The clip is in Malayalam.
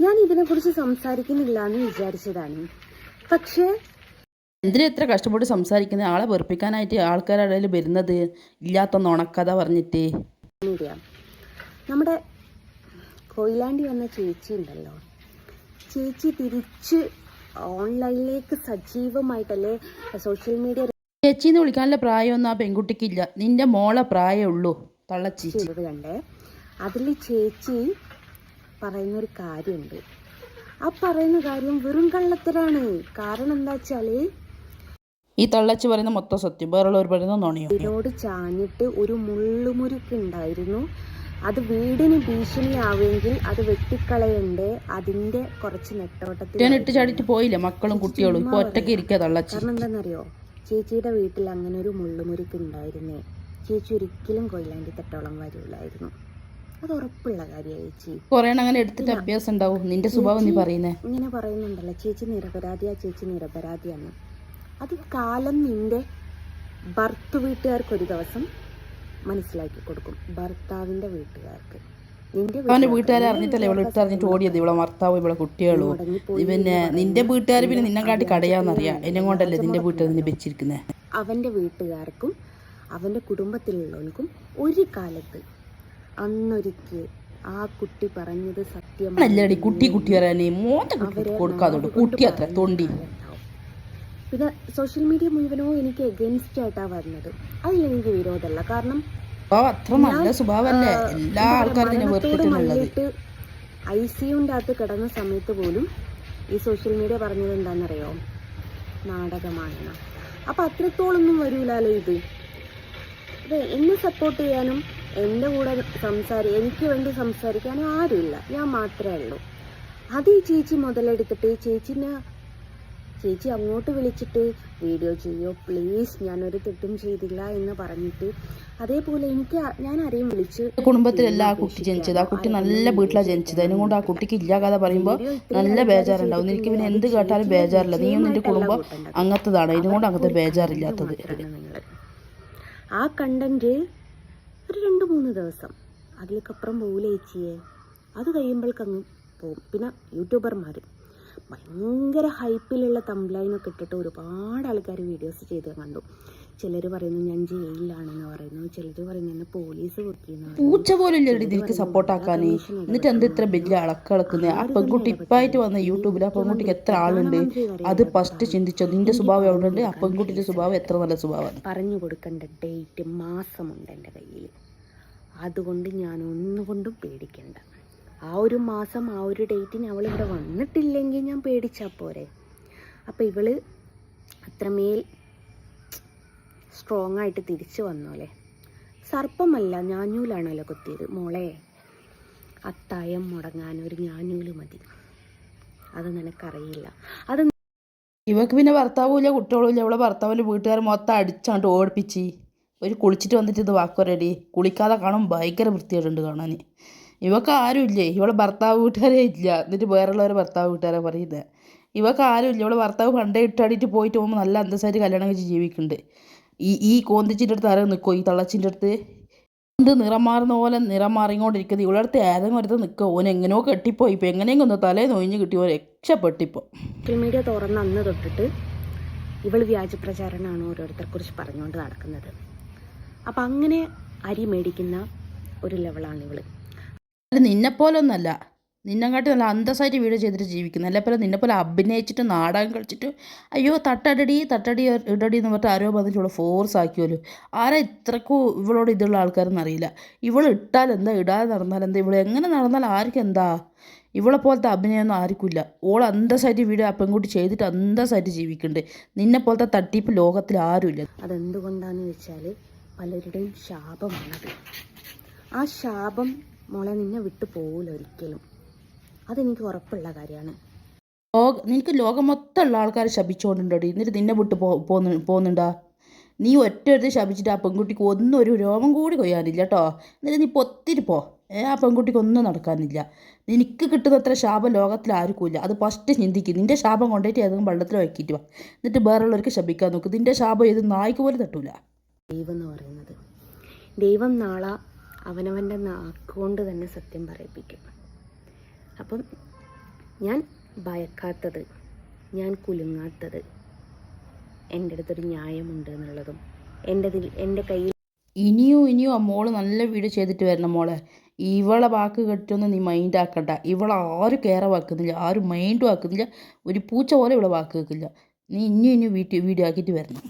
ഞാൻ ഇതിനെക്കുറിച്ച് സംസാരിക്കുന്നില്ല എന്ന് വിചാരിച്ചതാണ്. പക്ഷേ എന്തിനാ എത്ര കഷ്ടപ്പെട്ട് സംസാരിക്കുന്നത്? ആളെ വെറുപ്പിക്കാനായിട്ട് ആൾക്കാരുടെ ഇടയിൽ വരുന്നത് ഇല്ലാത്ത നുണക്കഥ പറഞ്ഞിട്ട്. നമ്മുടെ കൊയിലാണ്ടി വന്ന ചേച്ചി ഉണ്ടല്ലോ, ചേച്ചി തിരിച്ച് ഓൺലൈനിലേക്ക് സജീവമായിട്ടല്ലേ സോഷ്യൽ മീഡിയ. ചേച്ചിന്ന് വിളിക്കാനുള്ള പ്രായമൊന്നും ആ പെൺകുട്ടിക്കില്ല. നിന്റെ മോളെ പ്രായമുള്ളൂ തള്ളച്ചി കണ്ടേ. അതിൽ ചേച്ചി പറയുന്നൊരു കാര്യമുണ്ട്. ആ പറയുന്ന കാര്യം വെറും കള്ളത്തരാണ്. കാരണം എന്താ വെച്ചാല് ഈ തള്ളച്ചി പറയുന്ന മൊത്തം സത്യം, വേറുള്ളവർ പറയുന്ന നുണയോ. ഇതിനോട് ചാഞ്ഞിട്ട് ഒരു മുള്ളുമുരുക്ക് ഉണ്ടായിരുന്നു. അത് വീടിന് ഭീഷണിയാവുമെങ്കിൽ അത് വെട്ടിക്കളയണ്ടേ. അതിന്റെ കുറച്ച് നെട്ടോട്ടത്തിൽ ഇട്ട് ചാടിയിട്ട് പോയില്ല മക്കളും കുട്ടികളും. ഇപ്പൊ ഒറ്റയ്ക്ക് ഇരിക്കുക തള്ളച്ചി. കാരണം എന്താണെന്നറിയോ, ചേച്ചിയുടെ വീട്ടിൽ അങ്ങനെ ഒരു മുള്ളുമുരുക്ക് ഉണ്ടായിരുന്നേ. ചേച്ചി ഒരിക്കലും കൊയിലാണ്ടി തട്ടോളം വരില്ലായിരുന്നു. അത് ഉറപ്പുള്ള കാര്യമാണ്. ചേച്ചി കുറെ അങ്ങനെ എടുത്തിട്ട് അഭ്യാസം ഉണ്ടാവും. നിന്റെ സ്വഭാവം നീ പറയുന്നേ. ഇങ്ങനെ പറയുന്നുണ്ടല്ലോ, ചേച്ചി നിരപരാധിയാ, ചേച്ചി നിരപരാധിയാണ്. അത് കാലം നിന്റെ ഭർത്ത് വീട്ടുകാർക്ക് ഒരു ദിവസം മനസ്സിലാക്കി കൊടുക്കും. ഭർത്താവിന്റെ വീട്ടുകാർക്ക്. അവന്റെ വീട്ടുകാരെ അറിഞ്ഞിട്ടല്ലേ ഇവിടെ എടുത്തറിഞ്ഞിട്ട് ഓടിയത്. ഇവിടെ ഭർത്താവും ഇവിടെ കുട്ടികളും. പിന്നെ നിന്റെ വീട്ടുകാർ പിന്നെ നിന്നെ കാട്ടി കടയാന്നറിയാം. എന്നെ കൊണ്ടല്ലേ നിന്റെ വീട്ടുകാർ നിന്നെ വെച്ചിരിക്കുന്നത്. അവന്റെ വീട്ടുകാർക്കും അവന്റെ കുടുംബത്തിലുള്ളവർക്കും ഒരു കാലത്ത് അന്നൊരിക്കൽ ആ കുട്ടി പറഞ്ഞത് സത്യമല്ലടി. കുട്ടി കുട്ടി പറയാനേ കൊടുക്കാതോട് കുട്ടി അത്ര തൊണ്ടി. പിന്നെ സോഷ്യൽ മീഡിയ മുഴുവനോ എനിക്ക് എഗെയിൻസ്റ്റ് ആയിട്ടാണ് വരുന്നത്. അതിലെനിക്ക് വിരോധമല്ല. കാരണം മല്ലിട്ട് ICUവിൻ്റെ അകത്ത് കിടന്ന സമയത്ത് പോലും ഈ സോഷ്യൽ മീഡിയ പറഞ്ഞത് എന്താണെന്നറിയോ, നാടകമാണെന്ന്. അപ്പം അത്രത്തോളൊന്നും വരൂലല്ലോ ഇത്. എന്നെ സപ്പോർട്ട് ചെയ്യാനും എൻ്റെ കൂടെ എനിക്ക് വേണ്ടി സംസാരിക്കാനും ആരുമില്ല. ഞാൻ മാത്രമേ ഉള്ളൂ. അത് ഈ ചേച്ചി മുതലെടുത്തിട്ട് ചേച്ചി അങ്ങോട്ട് വിളിച്ചിട്ട് വീഡിയോ ചെയ്യോ പ്ലീസ്, ഞാനൊരു തെറ്റും ചെയ്തില്ല എന്ന് പറഞ്ഞിട്ട്. അതേപോലെ ഞാൻ ആരെയും വിളിച്ച് കുടുംബത്തിലല്ല ആ കുട്ടി ജനിച്ചത്. ആ കുട്ടി നല്ല വീട്ടിലാണ് ജനിച്ചത്. അതിനുകൊണ്ട് ആ കുട്ടിക്ക് ഇല്ല കഥ പറയുമ്പോൾ നല്ല ബേജാറുണ്ടാവും. നിനക്ക് പിന്നെ എന്ത് കേട്ടാലും ബേജാറില്ല. നീയും നിന്റെ കുടുംബം അങ്ങനത്തതാണ്. ഇതിനുകൊണ്ട് അങ്ങനത്തെ ബേജാറില്ലാത്തത്. ആ കണ്ടന്റ് ഒരു 2-3 ദിവസം അതിലേക്കപ്പുറം പോകില്ല ചേച്ചിയെ. അത് കഴിയുമ്പോഴേക്കങ്ങ് പോകും. പിന്നെ യൂട്യൂബർമാർ ഭയങ്കര ഹൈപ്പിലുള്ള തംബ്ലൈനൊക്കെ ഇട്ടിട്ട് ഒരുപാട് ആൾക്കാർ വീഡിയോസ് ചെയ്ത് കണ്ടു. ചിലർ പറയുന്നു ഞാൻ ജയിലിലാണെന്ന് പറയുന്നു. ചിലർ പറയുന്നു എന്നെ പോലീസ് പൊക്കിയെന്ന്. പൂച്ച പോലും നിനക്ക് സപ്പോർട്ടാക്കാനേ. എന്നിട്ട് എന്ത് ഇത്ര വലിയ അളക്കളക്കുന്നത്? ആ പെൺകുട്ടി ഇപ്പായിട്ട് വന്ന യൂട്യൂബിൽ ആ പെൺകുട്ടിക്ക് എത്ര ആളുണ്ട്? അത് ഫസ്റ്റ് ചിന്തിച്ചോ. നിന്റെ സ്വഭാവം എവിടെ ഉണ്ട്? ആ പെൺകുട്ടിയുടെ സ്വഭാവം എത്ര നല്ല സ്വഭാവമാണ്. പറഞ്ഞു കൊടുക്കേണ്ട ഡേറ്റ് മാസമുണ്ട് എൻ്റെ കയ്യിൽ. അതുകൊണ്ട് ഞാൻ ഒന്നുകൊണ്ടും പേടിക്കണ്ട. ആ ഒരു മാസം ആ ഒരു ഡേറ്റിന് അവളിവിടെ വന്നിട്ടില്ലെങ്കിൽ ഞാൻ പേടിച്ചാൽ പോരെ. അപ്പം ഇവള് അത്രമേൽ സ്ട്രോങ് ആയിട്ട് തിരിച്ചു വന്നോലെ. സർപ്പമല്ല ഞാഞ്ഞൂലാണല്ലോ കൊത്തിയത് മോളെ. അത്തായം മുടങ്ങാൻ ഒരു ഞാഞ്ഞൂല് മതി. അത് നിനക്കറിയില്ല. അത് ഇവക്ക് പിന്നെ ഭർത്താവും ഇല്ല കുട്ടികളും ഇല്ല. അവളെ ഭർത്താവിൻ്റെ വീട്ടുകാർ മൊത്തം അടിച്ചാണ്ട് ഓടിപ്പിച്ച് ഒരു കുളിച്ചിട്ട് വന്നിട്ട് ഇത് വാക്കുറടി. കുളിക്കാതെ കാണും ഭയങ്കര വൃത്തിയായിട്ടുണ്ട് കാണാൻ. ഇവക്ക് ആരും ഇല്ലേ. ഇവളെ ഭർത്താവ് വീട്ടുകാരേ ഇല്ല. എന്നിട്ട് വേറെയുള്ളവരെ ഭർത്താവ് വീട്ടുകാരെ പറയുന്നത്. ഇവക്ക് ആരും ഇല്ല. ഇവളെ ഭർത്താവ് പണ്ടേ ഇട്ടാടിയിട്ട് പോയിട്ട് പോകുമ്പോൾ നല്ല അന്തസ്സായിട്ട് കല്യാണം കഴിച്ച് ജീവിക്കുന്നുണ്ട്. ഈ കോന്തിച്ചിൻ്റെ അടുത്ത് ആരും നിൽക്കുമോ? ഈ തള്ളച്ചിൻ്റെ അടുത്ത് എന്ത് നിറം മാറുന്ന പോലെ നിറം മാറിക്കൊണ്ടിരിക്കുന്നത്. ഇവളുടെ അടുത്ത് ഏതെങ്കിലും അടുത്ത് നിൽക്കുക. ഓൻ എങ്ങനെയോ കെട്ടിപ്പോയി. ഇപ്പം എങ്ങനെയെങ്കിലും ഒന്ന് തലേ നൊയിഞ്ഞ് കിട്ടിയോ രക്ഷപ്പെട്ടിപ്പോൾ. സോഷ്യൽ മീഡിയ തുറന്ന് അന്ന് തൊട്ടിട്ട് ഇവൾ വ്യാജപ്രചാരണമാണ് ഓരോരുത്തരെക്കുറിച്ച് പറഞ്ഞുകൊണ്ട് നടക്കുന്നത്. അപ്പം അങ്ങനെ അരി മേടിക്കുന്ന ഒരു ലെവലാണ് ഇവള്. നിന്നെപ്പോലൊന്നല്ല. നിന്നെക്കാട്ടി നല്ല അന്തസ്സായിട്ട് വീഡിയോ ചെയ്തിട്ട് ജീവിക്കുന്നു. അല്ലേപോലെ നിന്നെപ്പോലെ അഭിനയിച്ചിട്ട് നാടകം കളിച്ചിട്ട് അയ്യോ തട്ടടി ഇടടി എന്ന് പറഞ്ഞിട്ട് ആരോ വന്നിട്ട് ഇവിടെ ഫോഴ്സ് ആക്കിയല്ലോ. ആരാ ഇത്രക്കും ഇവളോട് ഇതുള്ള ആൾക്കാരെന്ന് അറിയില്ല. ഇവൾ ഇട്ടാൽ എന്താ, ഇടാതെ നടന്നാൽ എന്താ, ഇവൾ എങ്ങനെ നടന്നാൽ ആർക്കും എന്താ. ഇവളെ പോലത്തെ അഭിനയമൊന്നും ആർക്കില്ല. ഓൾ അന്തസ്സായിട്ട് വീഡിയോ ആ പെൺകുട്ടി ചെയ്തിട്ട് അന്തസ്സായിട്ട് ജീവിക്കുന്നുണ്ട്. നിന്നെ പോലത്തെ തട്ടിപ്പ് ലോകത്തിൽ ആരുമില്ല. അതെന്തുകൊണ്ടാണെന്ന് വെച്ചാൽ പലരുടെയും ശാപമാണത്. ആ ശാപം മോളെ നിന്നെ വിട്ടു പോകില്ല ഒരിക്കലും. അതെനിക്ക് ഉറപ്പുള്ള കാര്യമാണ്. നിനക്ക് ലോകം മൊത്തമുള്ള ആൾക്കാർ ശപിച്ചുകൊണ്ടുണ്ടോടി. എന്നിട്ട് നിന്നെ വിട്ട് പോകുന്നുണ്ടാ? നീ ഒറ്റ ശപിച്ചിട്ട് ആ പെൺകുട്ടിക്ക് ഒന്നും ഒരു രോമം കൂടി കൊയ്യാനില്ല കേട്ടോ. എന്നിട്ട് നീ പൊത്തിരി പോ. ആ പെൺകുട്ടിക്ക് ഒന്നും നടക്കാനില്ല. നിനക്ക് കിട്ടുന്നത്ര ശാപം ലോകത്തിൽ ആർക്കും ഇല്ല. അത് ഫസ്റ്റ് ചിന്തിക്കും. നിൻ്റെ ശാപം കൊണ്ടുപോയിട്ട് ഏതെങ്കിലും വെള്ളത്തിൽ വയ്ക്കിയിട്ട് വാ. എന്നിട്ട് വേറെയുള്ളവർക്ക് ശപിക്കാൻ നോക്കും. നിൻ്റെ ശാപം ഏത് നായ്ക്ക് പോലും തട്ടൂല. ദൈവം എന്ന് പറയുന്നത്, ദൈവം നാളെ അവനവൻ്റെ നാക്കുകൊണ്ട് തന്നെ സത്യം പറയിപ്പിക്കും. അപ്പം ഞാൻ ഭയക്കാത്തത്, ഞാൻ കുലുങ്ങാത്തത്, എൻ്റെ അടുത്തൊരു ന്യായമുണ്ട് എന്നുള്ളതും എൻ്റെ കയ്യിൽ ഇനിയും ആ മോള് നല്ല വീഡിയോ ചെയ്തിട്ട് വരണം മോളെ. ഇവളെ വാക്ക് കേട്ടൊന്നും നീ മൈൻഡ് ആക്കണ്ട. ഇവളെ ആരും കെയർ ആക്കുന്നില്ല, ആരും മൈൻഡും ആക്കുന്നില്ല. ഒരു പൂച്ച പോലെ ഇവളെ വാക്ക് കേൾക്കില്ല. നീ ഇനിയും വീഡിയോ ആക്കിയിട്ട് വരണം.